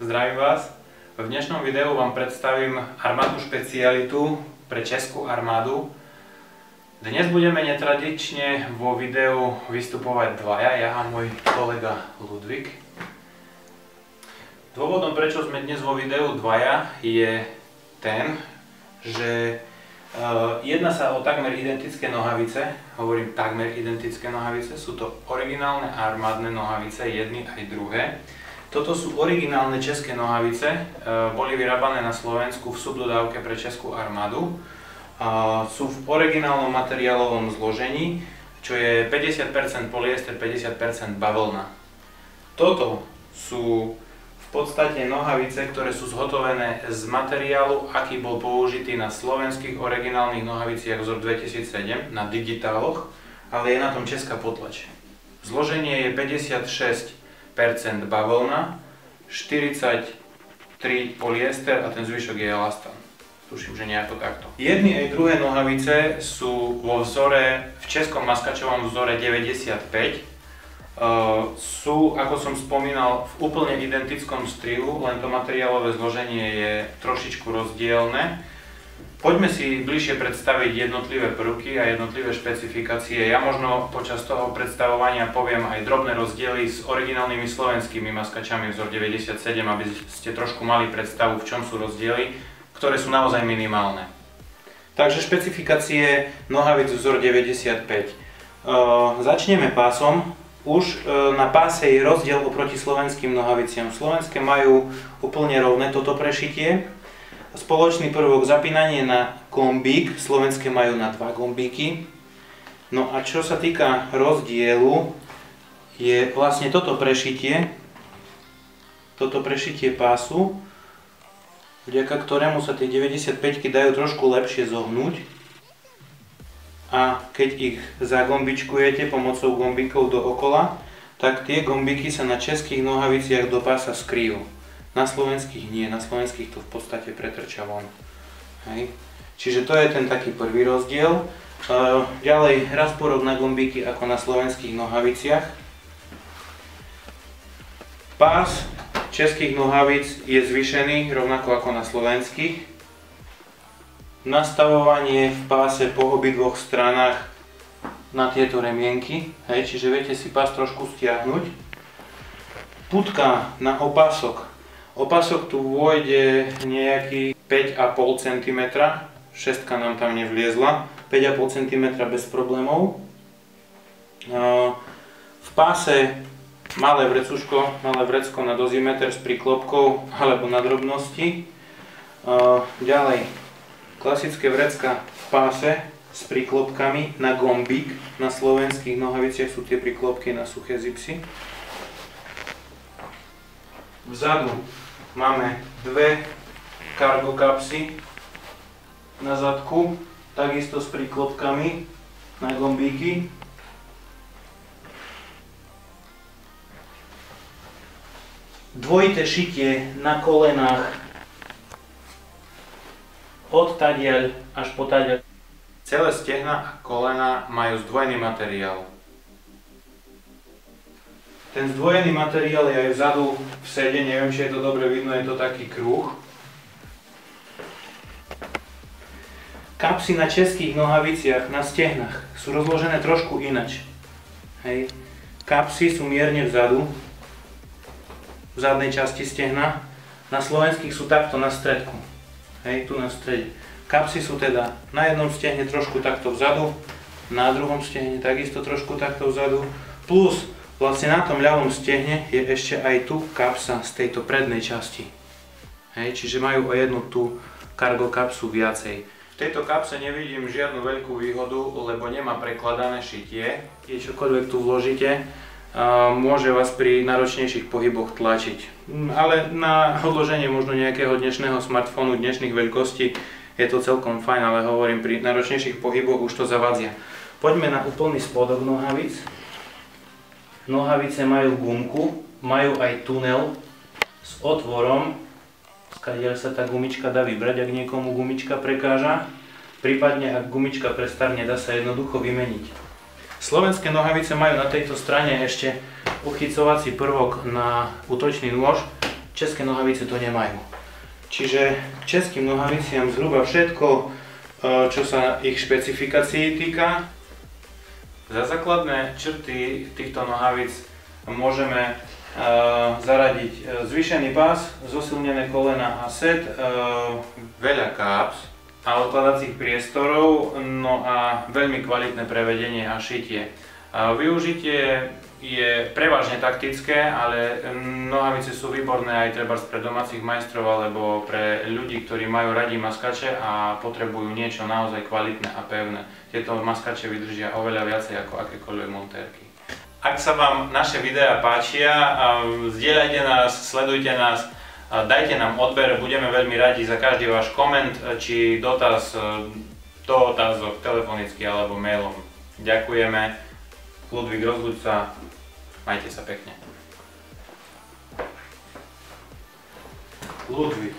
Zdravím vás. V dnešnom videu vám predstavím armádnu špecialitu pre českú armádu. Dnes budeme netradične vo videu vystupovať dvaja, ja a môj kolega Ludvík. Dôvodom, prečo sme dnes vo videu dvaja, je ten, že jedná sa o takmer identické nohavice. Hovorím takmer identické nohavice, sú to originálne armádne nohavice, jedny aj druhé. Toto sú originálne české nohavice, boli vyrábané na Slovensku v subdodávke pre českú armádu. Sú v originálnom materiálovom zložení, čo je 50% polyester, 50% bavlna. Toto sú v podstate nohavice, ktoré sú zhotovené z materiálu, aký bol použitý na slovenských originálnych nohaviciach vzor 2007 na digitáloch, ale je na tom česká potlač. Zloženie je 56% bavlna, 43% polyester a ten zvyšok je elastan. Tuším, že nejako takto. Jedny aj druhé nohavice sú vo vzore, v českom maskačovom vzore 95. Sú, ako som spomínal, v úplne identickom strihu, len to materiálové zloženie je trošičku rozdielne. Poďme si bližšie predstaviť jednotlivé prvky a jednotlivé špecifikácie. Ja možno počas toho predstavovania poviem aj drobné rozdiely s originálnymi slovenskými maskačami vzor 97, aby ste trošku mali predstavu, v čom sú rozdiely, ktoré sú naozaj minimálne. Takže špecifikácie nohavic vzor 95. Začneme pásom. Už na páse je rozdiel oproti slovenským nohaviciam. Slovenské majú úplne rovné toto prešitie. Spoločný prvok zapínanie na gombík, slovenské majú na 2 gombíky. No a čo sa týka rozdielu, je vlastne toto prešitie pásu, vďaka ktorému sa tie 95-ky dajú trošku lepšie zohnúť. A keď ich zagombičkujete pomocou gombíkov dookola, tak tie gombíky sa na českých nohaviciach do pása skryjú. Na slovenských nie, na slovenských to v podstate pretrča von. Hej. Čiže to je ten taký prvý rozdiel. Ďalej razporok na gombíky ako na slovenských nohaviciach. Pás českých nohavic je zvýšený rovnako ako na slovenských. Nastavovanie v páse po obidvoch stranách na tieto remienky, hej, čiže viete si pás trošku stiahnuť. Putka na opasok. Opasok tu vôjde nejaký 5,5 cm, šestka nám tam nevliezla, 5,5 cm bez problémov. V páse malé vrecko na dozimeter s priklopkou alebo na drobnosti. Ďalej klasické vrecka v páse s priklopkami na gombík. Na slovenských nohaviciach sú tie priklopky na suché zipsy. Vzadu máme dve cargo kapsy na zadku, takisto s priklopkami na gombíky. Dvojité šitie na kolenách od tadiaľ až po tadiaľ. Celé stehna a kolena majú zdvojený materiál. Ten zdvojený materiál je aj vzadu v sede, neviem, či je to dobre vidno, je to taký kruh. Kapsy na českých nohaviciach, na stehnách sú rozložené trošku inač. Hej. Kapsy sú mierne vzadu, v zadnej časti stehna. Na slovenských sú takto na stredku. Hej, tu na strede. Kapsy sú teda na jednom stehne trošku takto vzadu, na druhom stehne takisto trošku takto vzadu, plus vlastne na tom ľavom stehne je ešte aj tu kapsa z tejto prednej časti. Hej, čiže majú o jednu tú cargo kapsu viacej. V tejto kapse nevidím žiadnu veľkú výhodu, lebo nemá prekladané šitie. Keď čokoľvek tu vložíte, môže vás pri náročnejších pohyboch tlačiť. Ale na odloženie možno nejakého dnešného smartfónu, dnešných veľkostí je to celkom fajn, ale hovorím, pri náročnejších pohyboch už to zavadzia. Poďme na úplný spodok nohavic. Nohavice majú gumku, majú aj tunel s otvorom, skadiaľ sa tá gumička dá vybrať, ak niekomu gumička prekáža. Prípadne, ak gumička prestarne, dá sa jednoducho vymeniť. Slovenské nohavice majú na tejto strane ešte uchycovací prvok na útočný nôž, české nohavice to nemajú. Čiže k českým nohaviciam zhruba všetko, čo sa ich špecifikácií týka. Za základné črty týchto nohavic môžeme zaradiť zvýšený pás, zosilnené kolena a set, veľa káps a odkladacích priestorov, no a veľmi kvalitné prevedenie a šitie. Využitie je prevažne taktické, ale nohavice sú výborné aj treba pre domácich majstrov alebo pre ľudí, ktorí majú radi maskače a potrebujú niečo naozaj kvalitné a pevné. Tieto maskače vydržia oveľa viacej ako akékoľvek montérky. Ak sa vám naše videá páčia, zdieľajte nás, sledujte nás, dajte nám odber, budeme veľmi radi za každý váš koment či dotaz do otázok telefonicky alebo mailom. Ďakujeme. Ludvík, rozbuď sa, majte sa pekne. Ludvík.